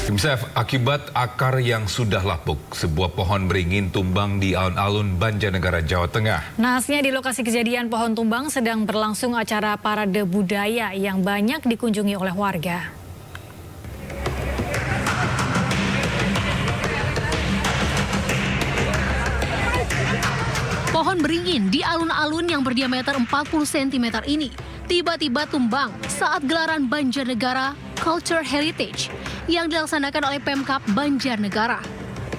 Tim akibat akar yang sudah lapuk, sebuah pohon beringin tumbang di alun-alun Banjarnegara, Jawa Tengah. Nahasnya di lokasi kejadian pohon tumbang sedang berlangsung acara parade budaya yang banyak dikunjungi oleh warga. Pohon beringin di alun-alun yang berdiameter 40 cm ini tiba-tiba tumbang saat gelaran Banjarnegara Culture Heritage yang dilaksanakan oleh Pemkab Banjarnegara.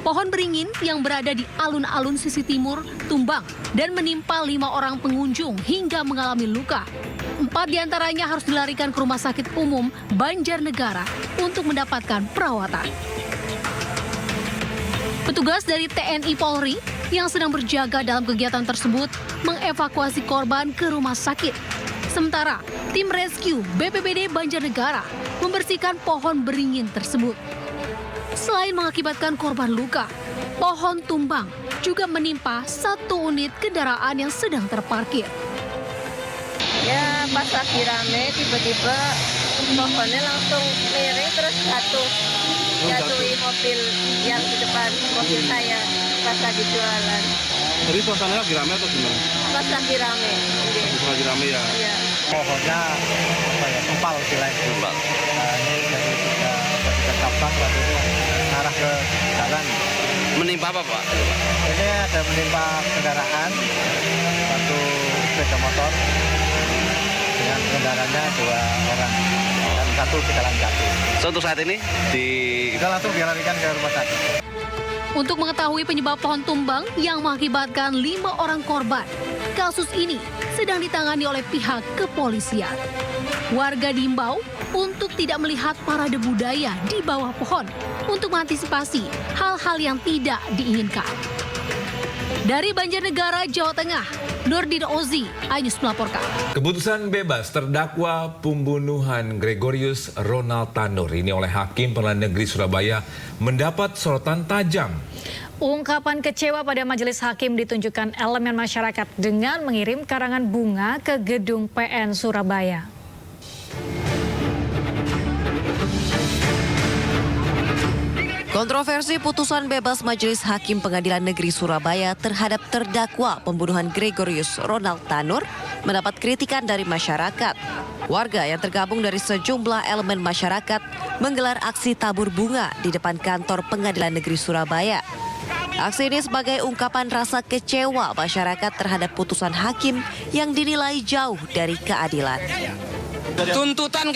Pohon beringin yang berada di alun-alun sisi timur tumbang dan menimpa 5 orang pengunjung hingga mengalami luka. 4 diantaranya harus dilarikan ke Rumah Sakit Umum Banjarnegara untuk mendapatkan perawatan. Petugas dari TNI Polri yang sedang berjaga dalam kegiatan tersebut mengevakuasi korban ke rumah sakit. Sementara tim rescue BPBD Banjarnegara membersihkan pohon beringin tersebut. Selain mengakibatkan korban luka, pohon tumbang juga menimpa 1 unit kendaraan yang sedang terparkir. Ya pas lagi rame tiba-tiba pohonnya langsung miring terus jatuhi mobil yang di depan mobil saya pas lagi jualan. Jadi suasananya lagi rame atau gimana? Pas lagi rame. Pas lagi rame ya? Iya. Pohonnya tumpal istilahnya. Tumpal. Ini dari tiga cabang lalu arah ke jalan. Menimpa apa, Pak? Ini ada menimpa kendaraan, 1 sepeda motor dengan kendaraannya 2 orang dan 1 pejalan kaki. So, untuk saat ini Kita langsung dilarikan ke rumah sakit. Untuk mengetahui penyebab pohon tumbang yang mengakibatkan 5 orang korban, kasus ini sedang ditangani oleh pihak kepolisian. Warga diimbau untuk tidak melihat parade budaya di bawah pohon untuk mengantisipasi hal-hal yang tidak diinginkan. Dari Banjarnegara, Jawa Tengah, Nurdin Ozi, iNews melaporkan. Keputusan bebas terdakwa pembunuhan Gregorius Ronald Tanur ini oleh Hakim Pengadilan Negeri Surabaya mendapat sorotan tajam. Ungkapan kecewa pada majelis hakim ditunjukkan elemen masyarakat dengan mengirim karangan bunga ke gedung PN Surabaya. Kontroversi putusan bebas Majelis Hakim Pengadilan Negeri Surabaya terhadap terdakwa pembunuhan Gregorius Ronald Tanur mendapat kritikan dari masyarakat. Warga yang tergabung dari sejumlah elemen masyarakat menggelar aksi tabur bunga di depan kantor Pengadilan Negeri Surabaya. Aksi ini sebagai ungkapan rasa kecewa masyarakat terhadap putusan hakim yang dinilai jauh dari keadilan. Tuntutan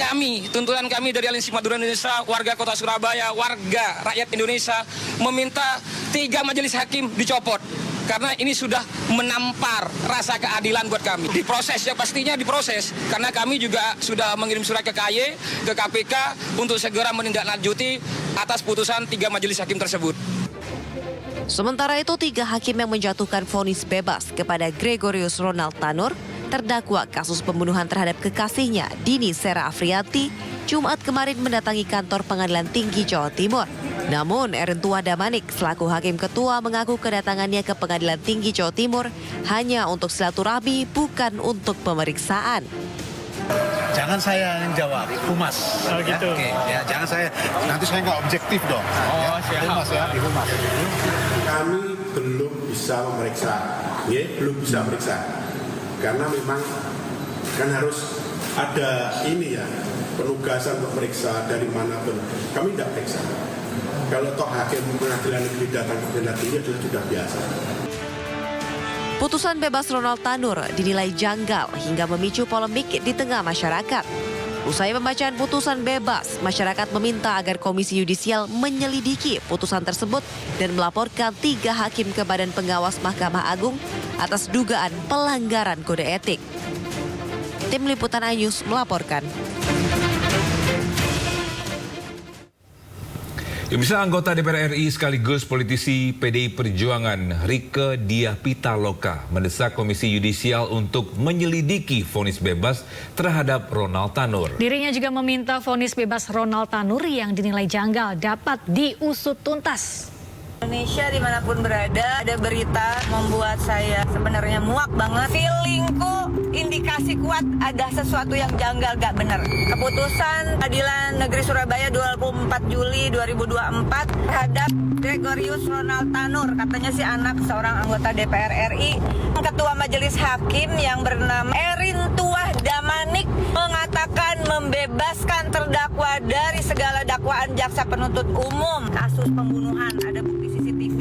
kami dari Aliansi Madura Indonesia, warga kota Surabaya, warga rakyat Indonesia meminta 3 majelis hakim dicopot. Karena ini sudah menampar rasa keadilan buat kami. Diproses, ya pastinya diproses. Karena kami juga sudah mengirim surat ke KY, ke KPK untuk segera menindaklanjuti atas putusan 3 majelis hakim tersebut. Sementara itu 3 hakim yang menjatuhkan vonis bebas kepada Gregorius Ronald Tanur, terdakwa kasus pembunuhan terhadap kekasihnya Dini Sera Afrianti, Jumat kemarin mendatangi kantor Pengadilan Tinggi Jawa Timur. Namun Erntua Damanik selaku hakim ketua mengaku kedatangannya ke Pengadilan Tinggi Jawa Timur hanya untuk silaturahmi, bukan untuk pemeriksaan. Jangan saya yang jawab, Humas. Oh gitu. Ya, oke, ya, jangan saya, nanti saya nggak objektif dong. Oh, siap. Humas ya, di Humas. Kami belum bisa memeriksa, belum bisa memeriksa. Karena memang kan harus ada ini ya, penugasan untuk meriksa dari manapun. Kami tidak periksa. Kalau toh hakim pengadilan negeri datang ke pengadilan tinggi adalah sudah biasa. Putusan bebas Ronald Tanur dinilai janggal hingga memicu polemik di tengah masyarakat. Usai pembacaan putusan bebas, masyarakat meminta agar Komisi Yudisial menyelidiki putusan tersebut dan melaporkan 3 hakim ke Badan Pengawas Mahkamah Agung atas dugaan pelanggaran kode etik. Tim Liputan iNews melaporkan. Bisa anggota DPR RI sekaligus politisi PDI Perjuangan Rieke Diah Pitaloka mendesak Komisi Yudisial untuk menyelidiki vonis bebas terhadap Ronald Tanur. Dirinya juga meminta vonis bebas Ronald Tanur yang dinilai janggal dapat diusut tuntas. Indonesia dimanapun berada, ada berita membuat saya sebenarnya muak banget. Feelingku indikasi kuat ada sesuatu yang janggal gak benar. Keputusan Pengadilan Negeri Surabaya 24 Juli 2024 terhadap Gregorius Ronald Tanur, katanya si anak seorang anggota DPR RI. Ketua Majelis Hakim yang bernama Erin Tuah Damanik mengatakan membebaskan terdakwa dari segala dakwaan jaksa penuntut umum kasus pembunuhan. Ada bukti CCTV.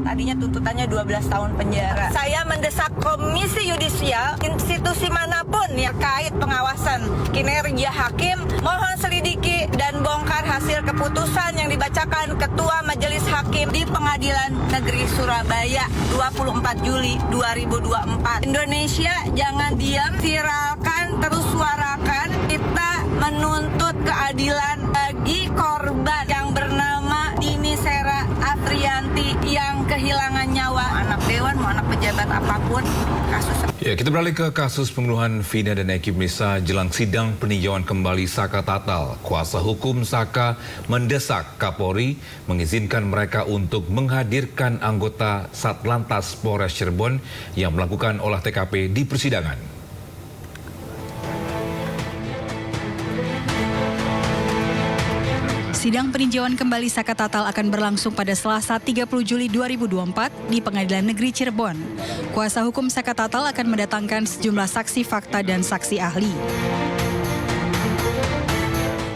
Tadinya tuntutannya 12 tahun penjara. Saya mendesak Komisi Yudisial, institusi manapun yang kait pengawasan kinerja hakim, mohon selidiki dan bongkar hasil keputusan yang dibacakan Ketua Majelis Hakim di Pengadilan Negeri Surabaya 24 Juli 2024. Indonesia jangan diam, viralkan, terus suarakan. Kita menuntut keadilan bagi korban yang bernama Dini Sera Afrianti yang kehilangan nyawa. Anak dewan, mau anak pejabat apapun, kasus. Ya, kita beralih ke kasus pembunuhan Vina dan Eki Melissa jelang sidang peninjauan kembali Saka Tatal. Kuasa hukum Saka mendesak Kapolri mengizinkan mereka untuk menghadirkan anggota Satlantas Polres Cirebon yang melakukan olah TKP di persidangan. Sidang peninjauan kembali Saka Tatal akan berlangsung pada Selasa 30 Juli 2024 di Pengadilan Negeri Cirebon. Kuasa hukum Saka Tatal akan mendatangkan sejumlah saksi fakta dan saksi ahli.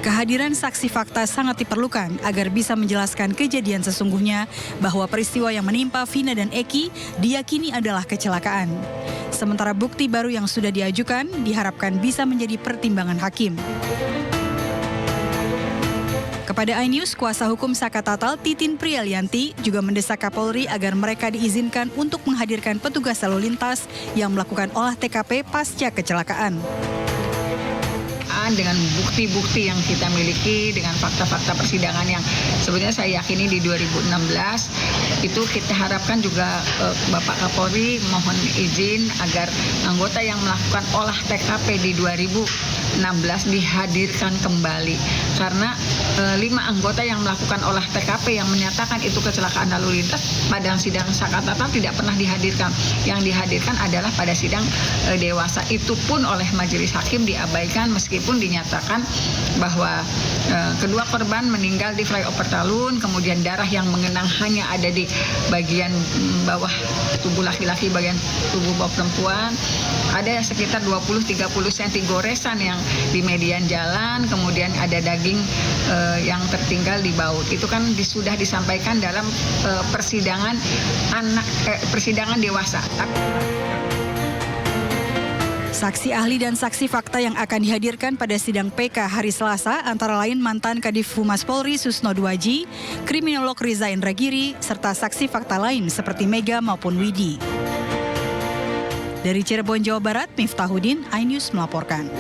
Kehadiran saksi fakta sangat diperlukan agar bisa menjelaskan kejadian sesungguhnya bahwa peristiwa yang menimpa Vina dan Eki diyakini adalah kecelakaan. Sementara bukti baru yang sudah diajukan diharapkan bisa menjadi pertimbangan hakim. Kepada iNews, kuasa hukum Saka Tatal Titin Prialianti juga mendesak Kapolri agar mereka diizinkan untuk menghadirkan petugas lalu lintas yang melakukan olah TKP pasca kecelakaan. Dengan bukti-bukti yang kita miliki, dengan fakta-fakta persidangan yang sebenarnya saya yakini di 2016 itu kita harapkan juga Bapak Kapolri mohon izin agar anggota yang melakukan olah TKP di 2016 dihadirkan kembali karena 5 anggota yang melakukan olah TKP yang menyatakan itu kecelakaan lalu lintas pada sidang Saka Tatal tidak pernah dihadirkan. Yang dihadirkan adalah pada sidang dewasa, itu pun oleh majelis hakim diabaikan meskipun dinyatakan bahwa kedua korban meninggal di flyover Talun, kemudian darah yang mengenang hanya ada di bagian bawah tubuh laki-laki, bagian tubuh bawah perempuan. Ada sekitar 20-30 cm goresan yang di median jalan, kemudian ada daging yang tertinggal di baut. Itu kan sudah disampaikan dalam persidangan persidangan dewasa. Saksi ahli dan saksi fakta yang akan dihadirkan pada sidang PK hari Selasa antara lain mantan Kadif Humas Polri Susno Duaji, kriminolog Riza Indragiri, serta saksi fakta lain seperti Mega maupun Widi. Dari Cirebon, Jawa Barat, Miftahudin, iNews melaporkan.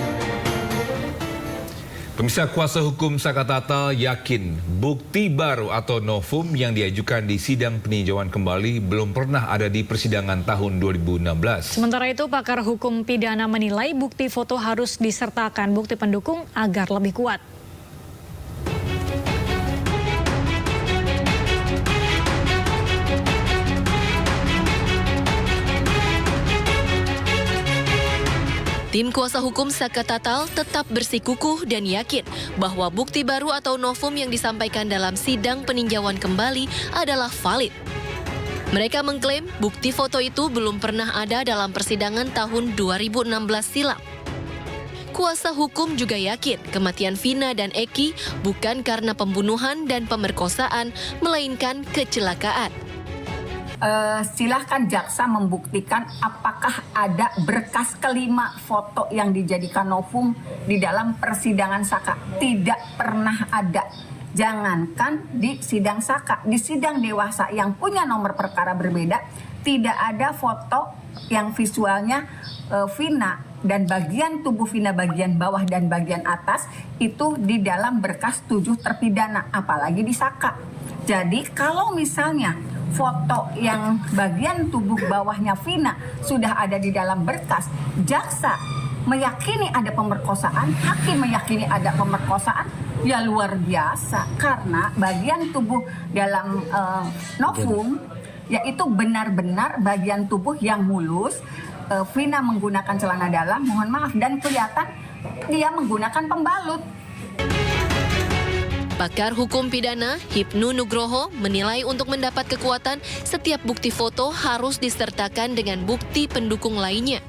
Pemirsa, kuasa hukum Saka Tatal yakin bukti baru atau novum yang diajukan di sidang peninjauan kembali belum pernah ada di persidangan tahun 2016. Sementara itu, pakar hukum pidana menilai bukti foto harus disertakan bukti pendukung agar lebih kuat. Tim kuasa hukum Saka Tatal tetap bersikukuh dan yakin bahwa bukti baru atau novum yang disampaikan dalam sidang peninjauan kembali adalah valid. Mereka mengklaim bukti foto itu belum pernah ada dalam persidangan tahun 2016 silam. Kuasa hukum juga yakin kematian Vina dan Eki bukan karena pembunuhan dan pemerkosaan, melainkan kecelakaan. Silahkan jaksa membuktikan apakah ada berkas kelima foto yang dijadikan novum di dalam persidangan Saka. Tidak pernah ada. Jangankan di sidang Saka, di sidang dewasa yang punya nomor perkara berbeda, tidak ada foto yang visualnya Vina dan bagian tubuh Vina bagian bawah dan bagian atas itu di dalam berkas 7 terpidana, apalagi di Saka. Jadi kalau misalnya foto yang bagian tubuh bawahnya Vina sudah ada di dalam berkas, jaksa meyakini ada pemerkosaan, hakim meyakini ada pemerkosaan, ya luar biasa karena bagian tubuh dalam novum yaitu benar-benar bagian tubuh yang mulus. Vina menggunakan celana dalam, mohon maaf, dan kelihatan dia menggunakan pembalut. Pakar hukum pidana Hipnu Nugroho menilai untuk mendapat kekuatan, setiap bukti foto harus disertakan dengan bukti pendukung lainnya.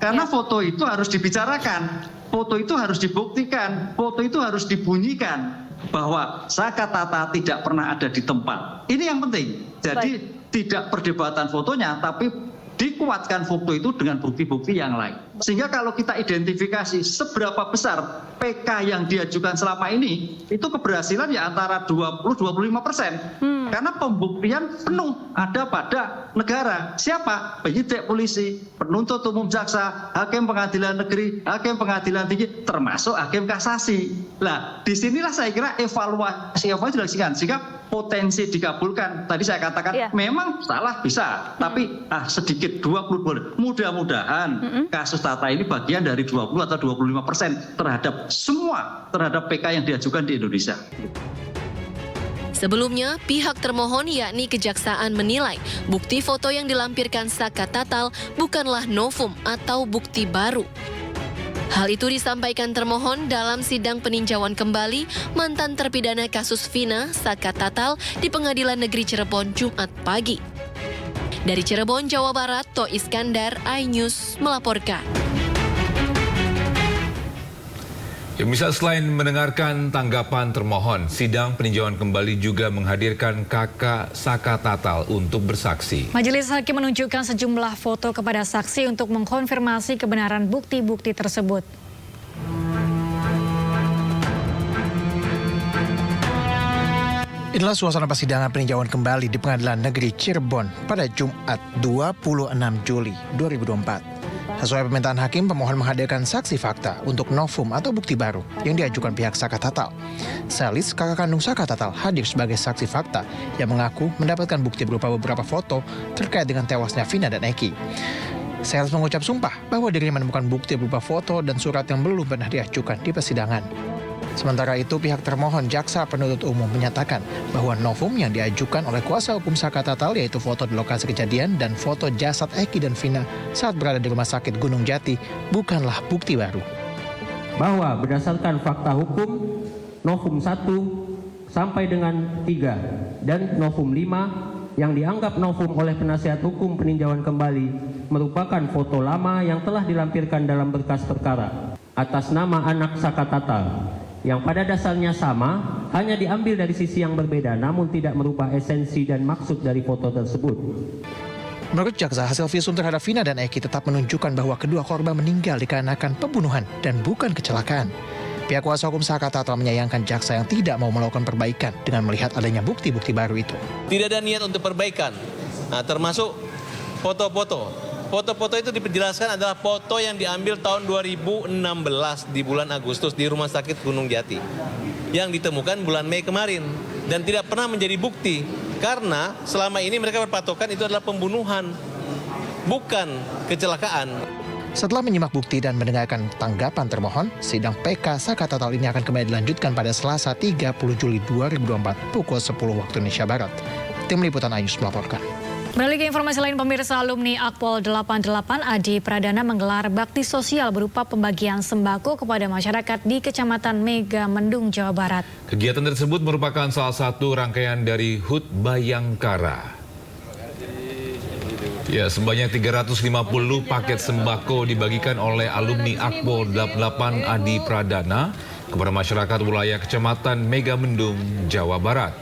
Karena foto itu harus dibicarakan, foto itu harus dibuktikan, foto itu harus dibunyikan bahwa Saka Tata tidak pernah ada di tempat. Ini yang penting. Jadi tidak perdebatan fotonya, tapi dikuatkan foto itu dengan bukti-bukti yang lain. Sehingga kalau kita identifikasi seberapa besar PK yang diajukan selama ini, itu keberhasilan ya antara 20-25%. Karena pembuktian penuh ada pada negara. Siapa? Penyidik polisi, penuntut umum jaksa, hakim pengadilan negeri, hakim pengadilan tinggi, termasuk hakim kasasi. Nah, disinilah saya kira evaluasi dilakukan. Sehingga potensi dikabulkan. Tadi saya katakan memang salah bisa, tapi sedikit 20 boleh. Mudah-mudahan kasus Tata ini bagian dari 20 atau 25% terhadap PK yang diajukan di Indonesia. Sebelumnya, pihak termohon yakni Kejaksaan menilai bukti foto yang dilampirkan Saka Tatal bukanlah novum atau bukti baru. Hal itu disampaikan termohon dalam sidang peninjauan kembali mantan terpidana kasus Vina Saka Tatal di Pengadilan Negeri Cirebon Jumat pagi. Dari Cirebon, Jawa Barat, To Iskandar, iNews melaporkan. Ya, misal selain mendengarkan tanggapan termohon, sidang peninjauan kembali juga menghadirkan kakak Saka Tatal untuk bersaksi. Majelis Hakim menunjukkan sejumlah foto kepada saksi untuk mengkonfirmasi kebenaran bukti-bukti tersebut. Inilah suasana persidangan peninjauan kembali di Pengadilan Negeri Cirebon pada Jumat 26 Juli 2024. Sesuai permintaan hakim, pemohon menghadirkan saksi fakta untuk novum atau bukti baru yang diajukan pihak Saka Tatal. Selis, kakak kandung Saka Tatal, hadir sebagai saksi fakta yang mengaku mendapatkan bukti berupa beberapa foto terkait dengan tewasnya Vina dan Eki. Selis mengucap sumpah bahwa dirinya menemukan bukti berupa foto dan surat yang belum pernah diajukan di persidangan. Sementara itu, pihak termohon jaksa penuntut umum menyatakan bahwa novum yang diajukan oleh kuasa hukum Saka Tatal yaitu foto di lokasi kejadian dan foto jasad Eki dan Vina saat berada di Rumah Sakit Gunung Jati bukanlah bukti baru. Bahwa berdasarkan fakta hukum, novum 1 sampai dengan 3 dan novum 5 yang dianggap novum oleh penasihat hukum peninjauan kembali merupakan foto lama yang telah dilampirkan dalam berkas perkara atas nama anak Saka Tatal, yang pada dasarnya sama, hanya diambil dari sisi yang berbeda namun tidak merubah esensi dan maksud dari foto tersebut. Menurut jaksa, hasil visum terhadap Vina dan Eki tetap menunjukkan bahwa kedua korban meninggal dikarenakan pembunuhan dan bukan kecelakaan. Pihak kuasa hukum Saka Tatal menyayangkan jaksa yang tidak mau melakukan perbaikan dengan melihat adanya bukti-bukti baru itu. Tidak ada niat untuk perbaikan, termasuk foto-foto. Foto-foto itu diperjelaskan adalah foto yang diambil tahun 2016 di bulan Agustus di Rumah Sakit Gunung Jati yang ditemukan bulan Mei kemarin dan tidak pernah menjadi bukti karena selama ini mereka berpatokan itu adalah pembunuhan, bukan kecelakaan. Setelah menyimak bukti dan mendengarkan tanggapan termohon, sidang PK Saka Tatal ini akan kembali dilanjutkan pada Selasa 30 Juli 2024 pukul 10 waktu Indonesia Barat. Tim Liputan iNews melaporkan. Beralih ke informasi lain, pemirsa, alumni Akpol 88 Adi Pradana menggelar bakti sosial berupa pembagian sembako kepada masyarakat di Kecamatan Megamendung, Jawa Barat. Kegiatan tersebut merupakan salah satu rangkaian dari HUT Bayangkara. Ya, sebanyak 350 paket sembako dibagikan oleh alumni Akpol 88 Adi Pradana kepada masyarakat wilayah Kecamatan Megamendung, Jawa Barat.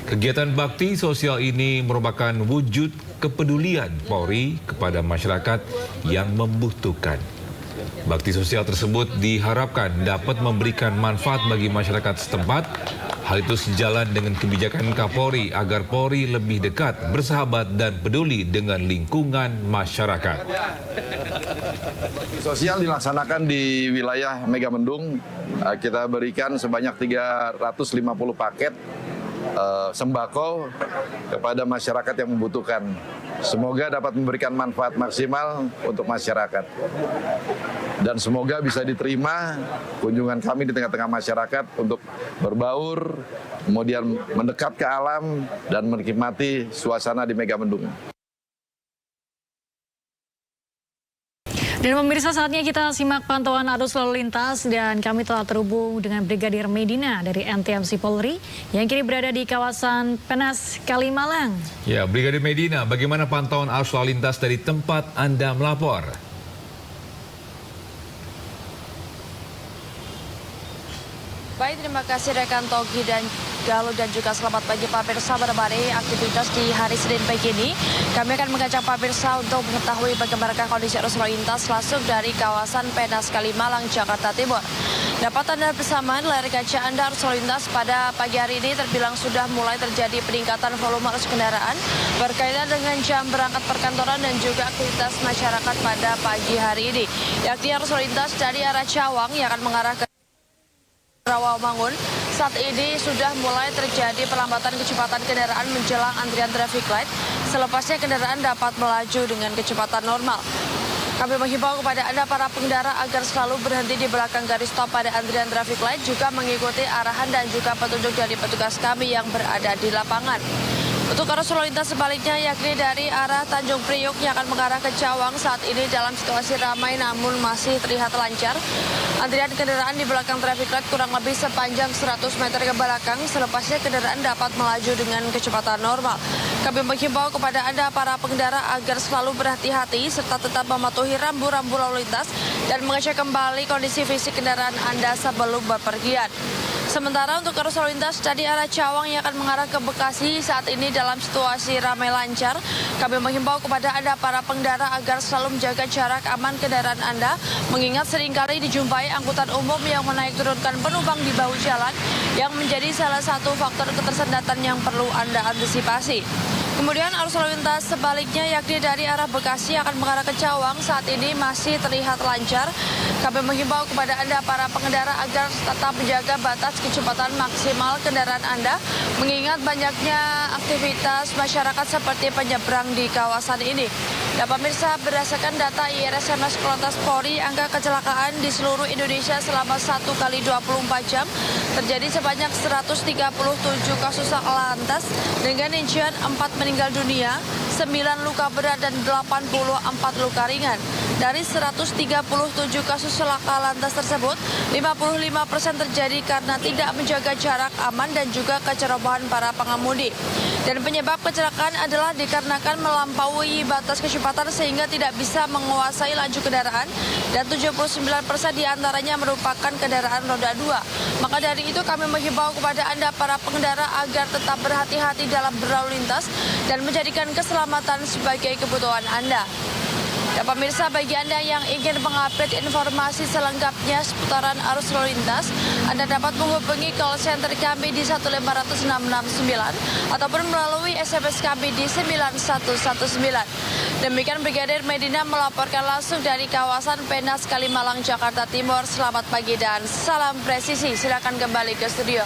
Kegiatan bakti sosial ini merupakan wujud kepedulian Polri kepada masyarakat yang membutuhkan. Bakti sosial tersebut diharapkan dapat memberikan manfaat bagi masyarakat setempat. Hal itu sejalan dengan kebijakan Kapolri agar Polri lebih dekat, bersahabat dan peduli dengan lingkungan masyarakat. Sosial dilaksanakan di wilayah Megamendung. Kita berikan sebanyak 350 paket sembako kepada masyarakat yang membutuhkan. Semoga dapat memberikan manfaat maksimal untuk masyarakat. Dan semoga bisa diterima kunjungan kami di tengah-tengah masyarakat untuk berbaur, kemudian mendekat ke alam dan menikmati suasana di Megamendung. Dan pemirsa, saatnya kita simak pantauan arus lalu lintas dan kami telah terhubung dengan Brigadir Medina dari NTMC Polri yang kini berada di kawasan Penas, Kalimalang. Ya, Brigadir Medina, bagaimana pantauan arus lalu lintas dari tempat Anda melapor? Baik, terima kasih rekan Togi dan Galuh dan juga selamat pagi Pak Pirsa. Menemani aktivitas di hari Senin pagi ini, kami akan mengajak Pak Pirsa untuk mengetahui bagaimana kondisi arus lalu lintas langsung dari kawasan Penas, Kalimalang, Jakarta Timur. Dapat Anda bersama layar kaca Anda arus lalu lintas pada pagi hari ini terbilang sudah mulai terjadi peningkatan volume arus kendaraan berkaitan dengan jam berangkat perkantoran dan juga aktivitas masyarakat pada pagi hari ini. Yakni arus lalu lintas dari arah Cawang yang akan mengarah ke Rawamangun, saat ini sudah mulai terjadi pelambatan kecepatan kendaraan menjelang antrian traffic light. Selepasnya kendaraan dapat melaju dengan kecepatan normal. Kami menghimbau kepada Anda para pengendara agar selalu berhenti di belakang garis stop pada antrian traffic light, juga mengikuti arahan dan juga petunjuk dari petugas kami yang berada di lapangan. Untuk arus lalu lintas sebaliknya, yakni dari arah Tanjung Priok yang akan mengarah ke Cawang, saat ini dalam situasi ramai namun masih terlihat lancar. Antrian kendaraan di belakang traffic light kurang lebih sepanjang 100 meter ke belakang. Selepasnya kendaraan dapat melaju dengan kecepatan normal. Kami menghimbau kepada Anda para pengendara agar selalu berhati-hati serta tetap mematuhi rambu-rambu lalu lintas dan mengecek kembali kondisi fisik kendaraan Anda sebelum bepergian. Sementara untuk arus lalu lintas dari arah Cawang yang akan mengarah ke Bekasi, saat ini dalam situasi ramai lancar. Kami menghimbau kepada Anda para pengendara agar selalu menjaga jarak aman kendaraan Anda, mengingat seringkali dijumpai angkutan umum yang menaik turunkan penumpang di bahu jalan yang menjadi salah satu faktor ketersendatan yang perlu Anda antisipasi. Kemudian arus lalu lintas sebaliknya yakni dari arah Bekasi akan mengarah ke Cawang, saat ini masih terlihat lancar. Kami menghimbau kepada Anda para pengendara agar tetap menjaga batas kecepatan maksimal kendaraan Anda, mengingat banyaknya aktivitas masyarakat seperti penyeberang di kawasan ini. Dan pemirsa, berdasarkan data IRSMS Korlantas Polri, angka kecelakaan di seluruh Indonesia selama 1 kali 24 jam terjadi sebanyak 137 kasus lantas dengan rincian 4 meninggal dunia, 9 luka berat dan 84 luka ringan. Dari 137 kasus laka lantas tersebut, 55% terjadi karena tidak menjaga jarak aman dan juga kecerobohan para pengemudi. Dan penyebab kecelakaan adalah dikarenakan melampaui batas kecepatan sehingga tidak bisa menguasai laju kendaraan, dan 79% diantaranya merupakan kendaraan roda 2. Maka dari itu kami menghimbau kepada Anda para pengendara agar tetap berhati-hati dalam berlalu lintas dan menjadikan keselamatan sebagai kebutuhan Anda. Dan pemirsa, bagi Anda yang ingin mengupdate informasi selengkapnya seputaran arus lalu lintas, Anda dapat menghubungi call center kami di 15669 ataupun melalui SMS kami di 9119. Demikian Brigadir Medina melaporkan langsung dari kawasan Penas, Kalimalang, Jakarta Timur. Selamat pagi dan salam presisi. Silakan kembali ke studio.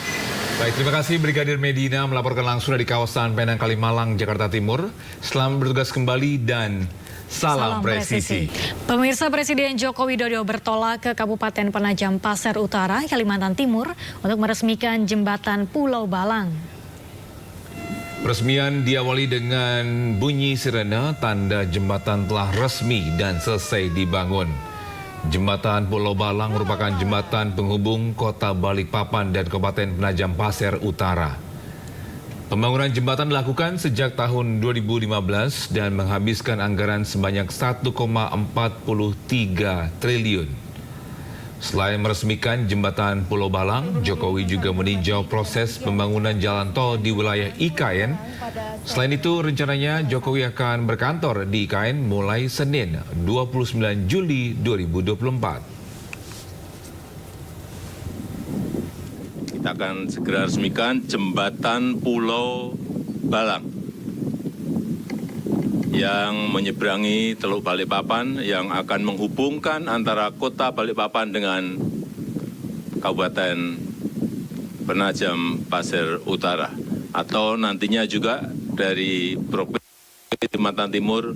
Baik, terima kasih Brigadir Medina melaporkan langsung dari kawasan Penang, Kalimalang, Jakarta Timur. Selamat bertugas kembali dan salam presisi. Pemirsa, Presiden Joko Widodo bertolak ke Kabupaten Penajam Pasir Utara, Kalimantan Timur untuk meresmikan jembatan Pulau Balang. Peresmian diawali dengan bunyi sirene, tanda jembatan telah resmi dan selesai dibangun. Jembatan Pulau Balang merupakan jembatan penghubung kota Balikpapan dan Kabupaten Penajam Pasir Utara. Pembangunan jembatan dilakukan sejak tahun 2015 dan menghabiskan anggaran sebanyak 1,43 triliun. Selain meresmikan jembatan Pulau Balang, Jokowi juga meninjau proses pembangunan jalan tol di wilayah IKN. Selain itu, rencananya Jokowi akan berkantor di IKN mulai Senin 29 Juli 2024. Kita akan segera resmikan jembatan Pulau Balang yang menyeberangi Teluk Balikpapan, yang akan menghubungkan antara kota Balikpapan dengan Kabupaten Penajam Pasir Utara, atau nantinya juga dari Provinsi Kalimantan Timur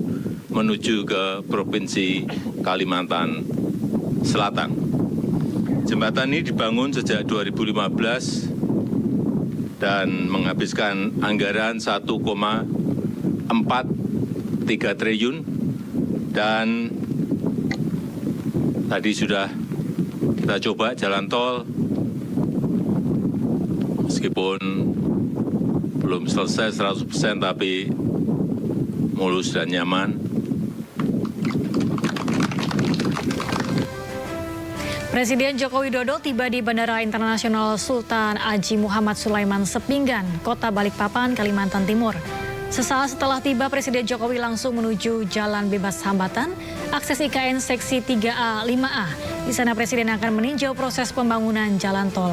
menuju ke Provinsi Kalimantan Selatan. Jembatan ini dibangun sejak 2015 dan menghabiskan anggaran 1,43 triliun dan tadi sudah kita coba jalan tol meskipun belum selesai 100% tapi mulus dan nyaman. Presiden Joko Widodo tiba di Bandara Internasional Sultan Haji Muhammad Sulaiman Sepinggan, Kota Balikpapan, Kalimantan Timur. Sesaat setelah tiba, Presiden Jokowi langsung menuju Jalan Bebas Hambatan, akses IKN Seksi 3A 5A. Di sana Presiden akan meninjau proses pembangunan jalan tol.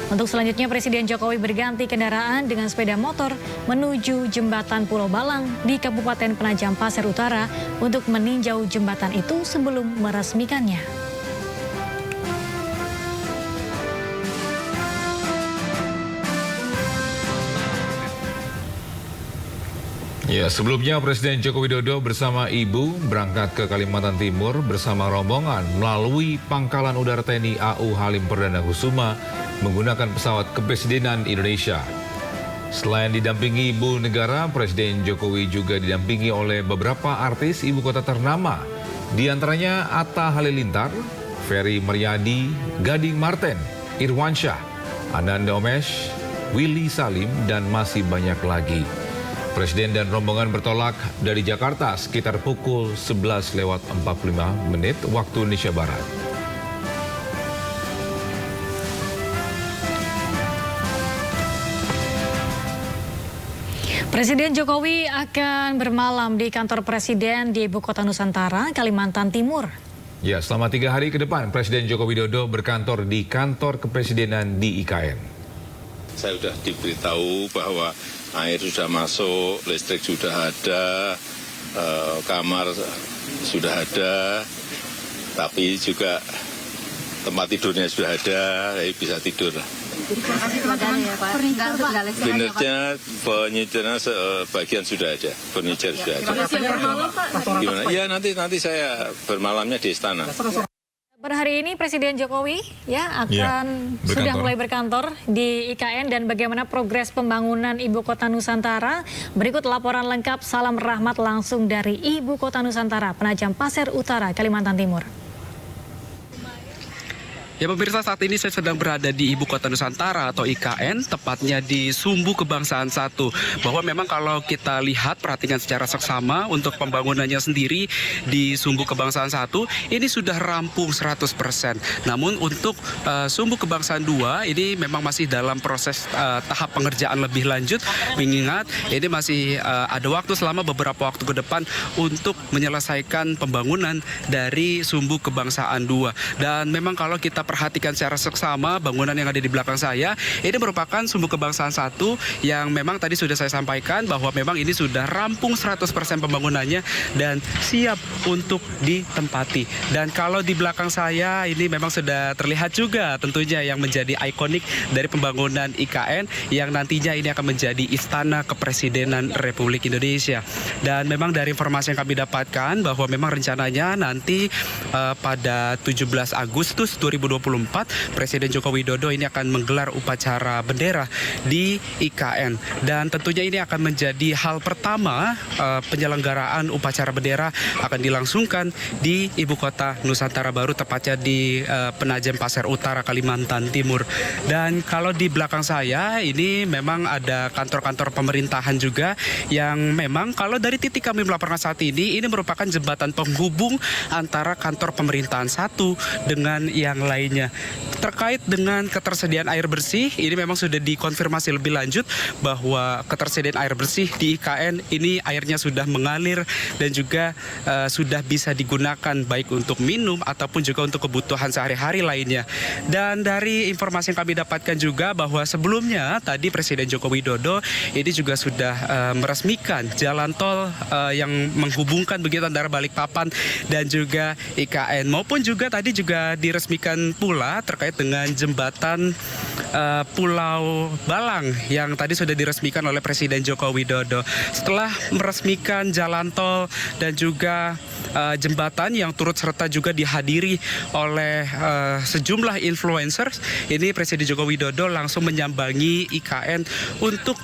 Untuk selanjutnya, Presiden Jokowi berganti kendaraan dengan sepeda motor menuju Jembatan Pulau Balang di Kabupaten Penajam Pasir Utara untuk meninjau jembatan itu sebelum meresmikannya. Ya, sebelumnya Presiden Joko Widodo bersama Ibu berangkat ke Kalimantan Timur bersama rombongan melalui Pangkalan Udara TNI AU Halim Perdana Kusuma menggunakan pesawat kepresidenan Indonesia. Selain didampingi Ibu Negara, Presiden Jokowi juga didampingi oleh beberapa artis ibu kota ternama, di antaranya Atta Halilintar, Ferry Maryadi, Gading Marten, Irwansyah, Ananda Omesh, Willy Salim, dan masih banyak lagi. Presiden dan rombongan bertolak dari Jakarta sekitar pukul 11:45 waktu Indonesia Barat. Presiden Jokowi akan bermalam di kantor Presiden di Ibu Kota Nusantara, Kalimantan Timur. Ya, selama 3 hari ke depan, Presiden Joko Widodo berkantor di kantor kepresidenan di IKN. Saya sudah diberitahu bahwa air sudah masuk, listrik sudah ada, kamar sudah ada, tapi juga tempat tidurnya sudah ada, jadi bisa tidur. Furniturnya, penyediaan sebagian sudah ada, furniture sudah ada. Gimana? Ya nanti saya bermalamnya di istana. Per hari ini Presiden Jokowi sudah mulai berkantor di IKN, dan bagaimana progres pembangunan Ibu Kota Nusantara. Berikut laporan lengkap Salam Rahmat langsung dari Ibu Kota Nusantara, Penajam Pasir Utara, Kalimantan Timur. Ya pemirsa, saat ini saya sedang berada di Ibu Kota Nusantara atau IKN, tepatnya di Sumbu Kebangsaan 1. Bahwa memang kalau kita lihat, perhatikan secara seksama untuk pembangunannya sendiri di Sumbu Kebangsaan 1, ini sudah rampung 100%. Namun untuk Sumbu Kebangsaan 2, ini memang masih dalam proses tahap pengerjaan lebih lanjut. Mengingat ini masih ada waktu selama beberapa waktu ke depan untuk menyelesaikan pembangunan dari Sumbu Kebangsaan 2. Dan memang kalau kita perhatikan secara seksama bangunan yang ada di belakang saya, ini merupakan Sumbu Kebangsaan 1 yang memang tadi sudah saya sampaikan bahwa memang ini sudah rampung 100% pembangunannya dan siap untuk ditempati. Dan kalau di belakang saya ini memang sudah terlihat juga tentunya yang menjadi ikonik dari pembangunan IKN yang nantinya ini akan menjadi Istana Kepresidenan Republik Indonesia. Dan memang dari informasi yang kami dapatkan bahwa memang rencananya nanti pada 17 Agustus 2024 Presiden Joko Widodo ini akan menggelar upacara bendera di IKN, dan tentunya ini akan menjadi hal pertama penyelenggaraan upacara bendera akan dilangsungkan di Ibu Kota Nusantara baru, tepatnya di Penajam Pasir Utara, Kalimantan Timur. Dan kalau di belakang saya ini memang ada kantor-kantor pemerintahan juga yang memang kalau dari titik kami melaporkan saat ini merupakan jembatan penghubung antara kantor pemerintahan satu dengan yang lainnya. Terkait dengan ketersediaan air bersih, ini memang sudah dikonfirmasi lebih lanjut bahwa ketersediaan air bersih di IKN ini airnya sudah mengalir dan juga sudah bisa digunakan baik untuk minum ataupun juga untuk kebutuhan sehari-hari lainnya. Dan dari informasi yang kami dapatkan juga bahwa sebelumnya tadi Presiden Joko Widodo ini juga sudah meresmikan jalan tol yang menghubungkan begitu antara Balikpapan dan juga IKN, maupun juga tadi juga diresmikan pula terkait dengan jembatan Pulau Balang yang tadi sudah diresmikan oleh Presiden Joko Widodo. Setelah meresmikan jalan tol dan juga jembatan yang turut serta juga dihadiri oleh sejumlah influencer, ini Presiden Joko Widodo langsung menyambangi IKN untuk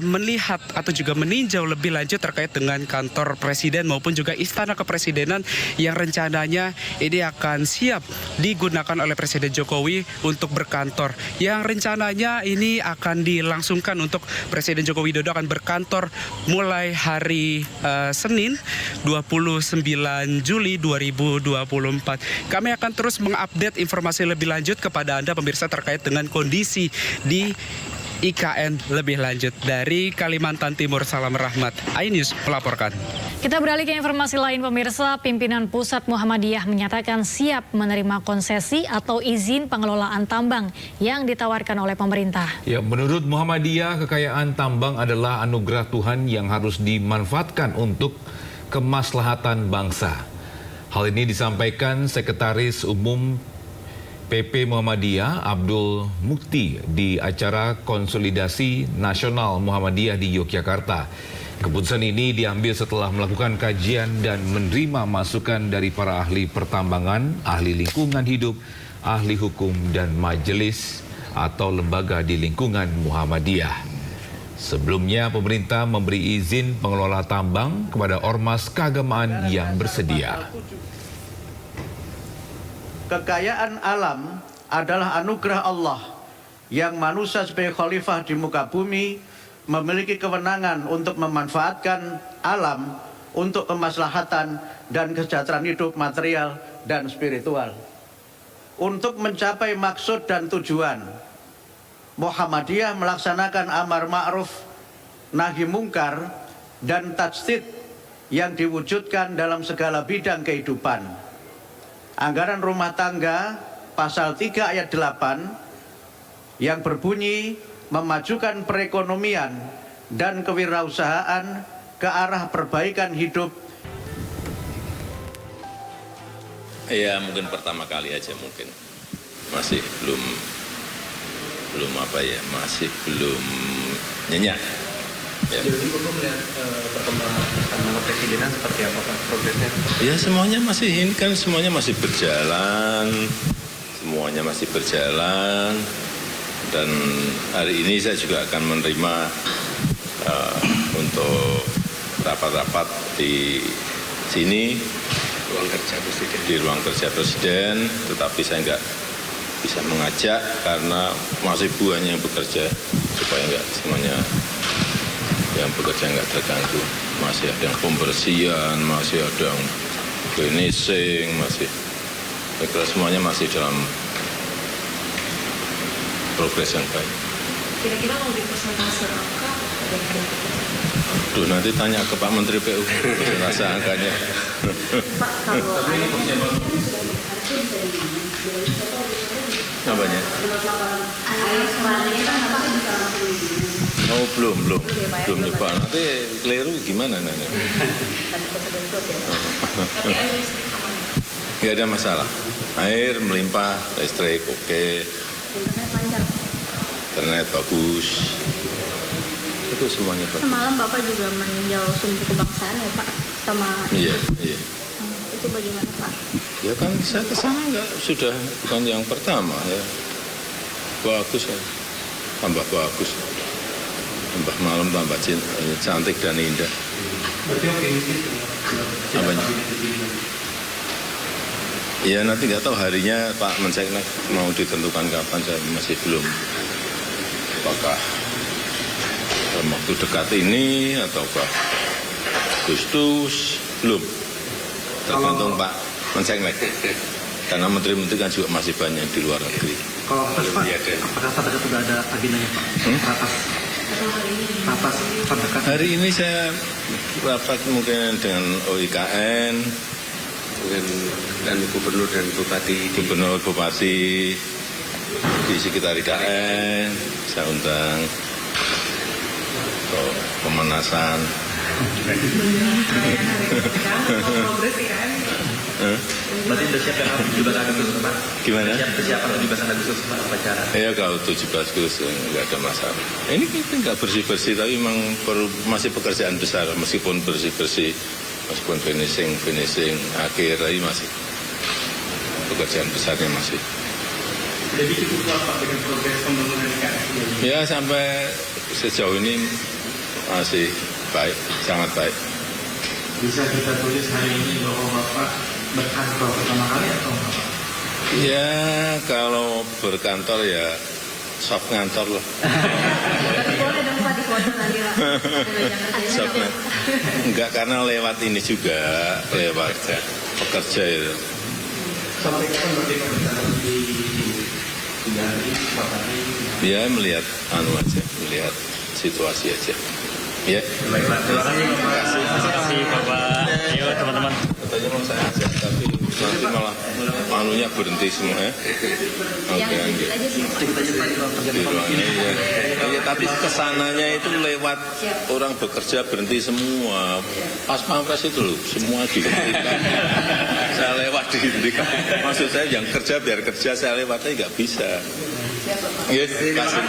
melihat atau juga meninjau lebih lanjut terkait dengan kantor Presiden maupun juga Istana Kepresidenan yang rencananya ini akan siap digunakan oleh Presiden Jokowi untuk berkantor. Yang rencananya ini akan dilangsungkan untuk Presiden Joko Widodo akan berkantor mulai hari Senin 29 Juli 2024. Kami akan terus mengupdate informasi lebih lanjut kepada Anda pemirsa terkait dengan kondisi di IKN lebih lanjut. Dari Kalimantan Timur, salam rahmat. iNews melaporkan. Kita beralih ke informasi lain pemirsa, pimpinan Pusat Muhammadiyah menyatakan siap menerima konsesi atau izin pengelolaan tambang yang ditawarkan oleh pemerintah. Ya, menurut Muhammadiyah, kekayaan tambang adalah anugerah Tuhan yang harus dimanfaatkan untuk kemaslahatan bangsa. Hal ini disampaikan Sekretaris Umum PP Muhammadiyah Abdul Mukti di acara Konsolidasi Nasional Muhammadiyah di Yogyakarta. Keputusan ini diambil setelah melakukan kajian dan menerima masukan dari para ahli pertambangan, ahli lingkungan hidup, ahli hukum, dan majelis atau lembaga di lingkungan Muhammadiyah. Sebelumnya, pemerintah memberi izin pengelola tambang kepada ormas keagamaan yang bersedia. Kekayaan alam adalah anugerah Allah yang manusia sebagai khalifah di muka bumi memiliki kewenangan untuk memanfaatkan alam untuk kemaslahatan dan kesejahteraan hidup material dan spiritual. Untuk mencapai maksud dan tujuan, Muhammadiyah melaksanakan amar ma'ruf, nahi mungkar, dan tajdid yang diwujudkan dalam segala bidang kehidupan. Anggaran rumah tangga pasal 3 ayat 8 yang berbunyi memajukan perekonomian dan kewirausahaan ke arah perbaikan hidup. Ya mungkin pertama kali aja mungkin masih belum nyenyak. Ya. Jadi Bapak melihat perkembangan Istana Kepresidenan seperti apa Pak progresnya? Ya semuanya masih berjalan, dan hari ini saya juga akan menerima untuk rapat-rapat di sini di ruang kerja Presiden, tetapi saya nggak bisa mengajak karena masih banyak yang bekerja supaya nggak semuanya yang bekerja nggak terganggu. Masih ada yang pembersihan, masih ada yang finishing, saya kira semuanya masih dalam progres yang baik. Kira-kira mau dipersentase angka? Duh, nanti tanya ke Pak Menteri PU, rasa angkanya. Pak, kalau Apanya? Oh, belum nyoba. Nanti keliru gimana nanti? Nggak ada masalah. Air melimpah, listrik oke. Internet bagus. Itu semuanya bagus. Semalam Bapak juga meninjau sumber kebangsaan ya Pak sama Iya. itu bagaimana Pak? Ya kan saya kesana bukan yang pertama ya. Bagus ya. Tambah bagus. Tambah malam tambah cantik dan indah. Berarti optimistis. Apanya? Ya nanti nggak tahu harinya Pak Menseknek mau ditentukan kapan, saya masih belum. Apakah dalam waktu dekat ini ataukah Agustus, belum. Tergantung Pak Menseknek. Karena menteri-menteri kan juga masih banyak di luar negeri. Kalau apakah terdekat sudah ada agendanya Pak? Rapat terdekat. Hari ini saya rapat mungkin dengan OIKN, dan gubernur dan bupati di sekitar IKN, saya undang untuk pemanasan. Berarti udah siap yang 17 Agustus, Pak? Gimana? Siap persiapan 17 Agustus, Pak, upacara? Ya kalau 17 Agustus nggak ada masalah. Ini kita nggak bersih-bersih, tapi memang masih pekerjaan besar, meskipun bersih-bersih, meskipun finishing akhir, tapi masih pekerjaan besarnya masih. Jadi cukup kuat, Pak, dengan progres pembangunan IKN? Ya sampai sejauh ini masih baik, sangat baik. Bisa kita tulis hari ini bahwa Bapak berkantor pertama kali atau enggak? Ya kalau berkantor ya soft ngantor lah. Boleh dong Pak difoto nanti Pak. Soft ngantor. Enggak, karena lewat ini juga, lewat pekerja itu. Sampai kapan berarti pembicaraan di 3 hari, 4 hari? Ya melihat melihat situasi aja. Ya. Baiklah, terima kasih. Terima kasih Bapak. Ayo teman-teman. Katanya mau saya ajak, tapi nanti malah manunya berhenti semua ya. Oke. Di ruangnya ya. Ya, tapi kesananya itu lewat orang bekerja berhenti semua. Pas pampres itu loh, semua dihentikan. Saya lewat dihentikan. Maksud saya yang kerja biar kerja, saya lewatnya nggak bisa. Yes, kasih.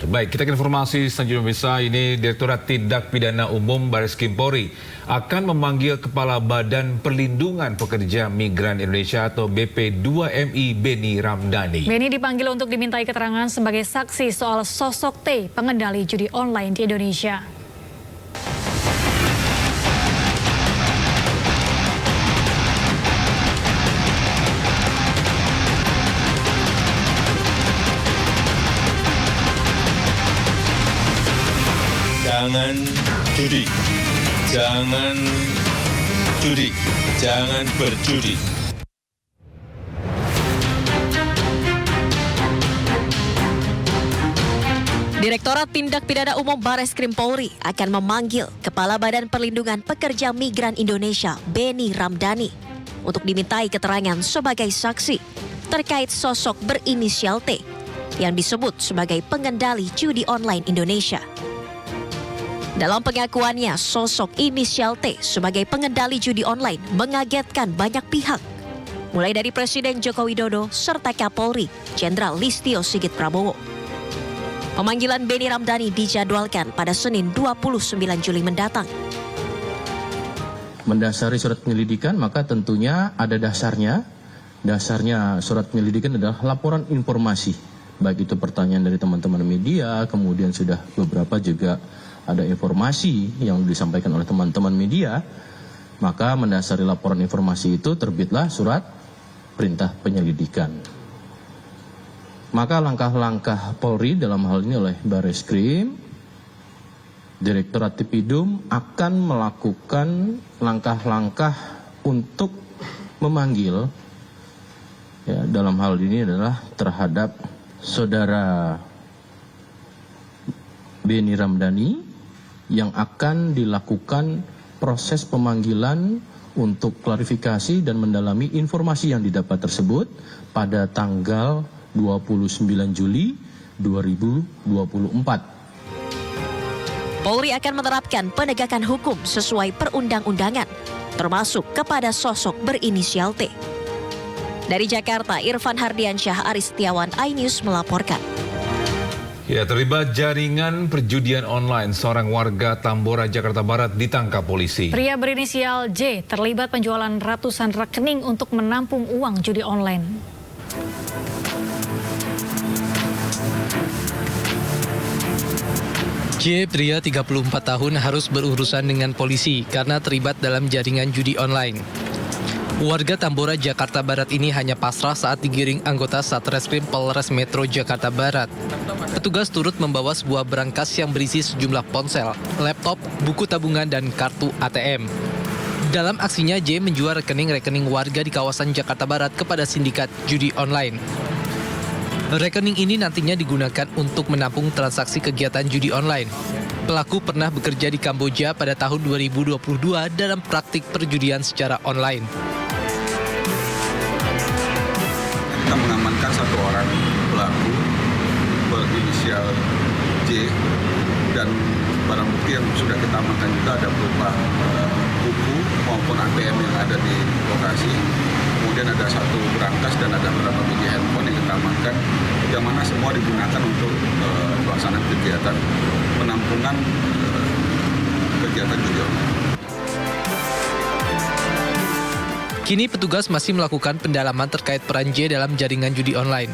Baik, kita ke informasi selanjutnya pemirsa. Ini Direktorat Tindak Pidana Umum Bareskrim Polri akan memanggil Kepala Badan Perlindungan Pekerja Migran Indonesia atau BP2MI Beni Ramdhani. Beni dipanggil untuk dimintai keterangan sebagai saksi soal sosok T, pengendali judi online di Indonesia. Jangan judi, jangan judi, jangan berjudi. Direktorat Tindak Pidana Umum Bareskrim Polri akan memanggil Kepala Badan Perlindungan Pekerja Migran Indonesia Beni Ramdhani untuk dimintai keterangan sebagai saksi terkait sosok berinisial T yang disebut sebagai pengendali judi online Indonesia. Dalam pengakuannya, sosok inisial T sebagai pengendali judi online mengagetkan banyak pihak, mulai dari Presiden Joko Widodo serta Kapolri Jenderal Listio Sigit Prabowo. Pemanggilan Beni Ramdhani dijadwalkan pada Senin 29 Juli mendatang. Mendasari surat penyelidikan, maka tentunya ada dasarnya. Dasarnya surat penyelidikan adalah laporan informasi, baik itu pertanyaan dari teman-teman media, kemudian sudah beberapa juga ada informasi yang disampaikan oleh teman-teman media, maka mendasari laporan informasi itu terbitlah surat perintah penyelidikan. Maka langkah-langkah Polri dalam hal ini oleh Bareskrim, Direktorat Tipidum akan melakukan langkah-langkah untuk memanggil, ya, dalam hal ini adalah terhadap saudara Beni Ramdhani, yang akan dilakukan proses pemanggilan untuk klarifikasi dan mendalami informasi yang didapat tersebut pada tanggal 29 Juli 2024. Polri akan menerapkan penegakan hukum sesuai perundang-undangan, termasuk kepada sosok berinisial T. Dari Jakarta, Irfan Hardiansyah, Aris Setiawan, iNews melaporkan. Ya, terlibat jaringan perjudian online, seorang warga Tambora, Jakarta Barat ditangkap polisi. Pria berinisial J terlibat penjualan ratusan rekening untuk menampung uang judi online. J, pria 34 tahun, harus berurusan dengan polisi karena terlibat dalam jaringan judi online. Warga Tambora, Jakarta Barat ini hanya pasrah saat digiring anggota Satreskrim Polres Metro Jakarta Barat. Petugas turut membawa sebuah berangkas yang berisi sejumlah ponsel, laptop, buku tabungan, dan kartu ATM. Dalam aksinya, J menjual rekening-rekening warga di kawasan Jakarta Barat kepada sindikat judi online. Rekening ini nantinya digunakan untuk menampung transaksi kegiatan judi online. Pelaku pernah bekerja di Kamboja pada tahun 2022 dalam praktik perjudian secara online. Kita mengamankan satu orang pelaku J, dan barang bukti yang sudah kita amankan juga ada berupa buku maupun ATM yang ada di lokasi. Kemudian ada 1 berangkas dan ada beberapa biji handphone yang kita amankan, yang mana semua digunakan untuk pelaksanaan kegiatan penampungan kegiatan judi online. Kini petugas masih melakukan pendalaman terkait peran J dalam jaringan judi online.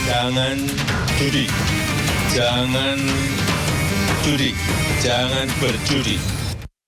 Jangan judi, jangan judi, jangan berjudi.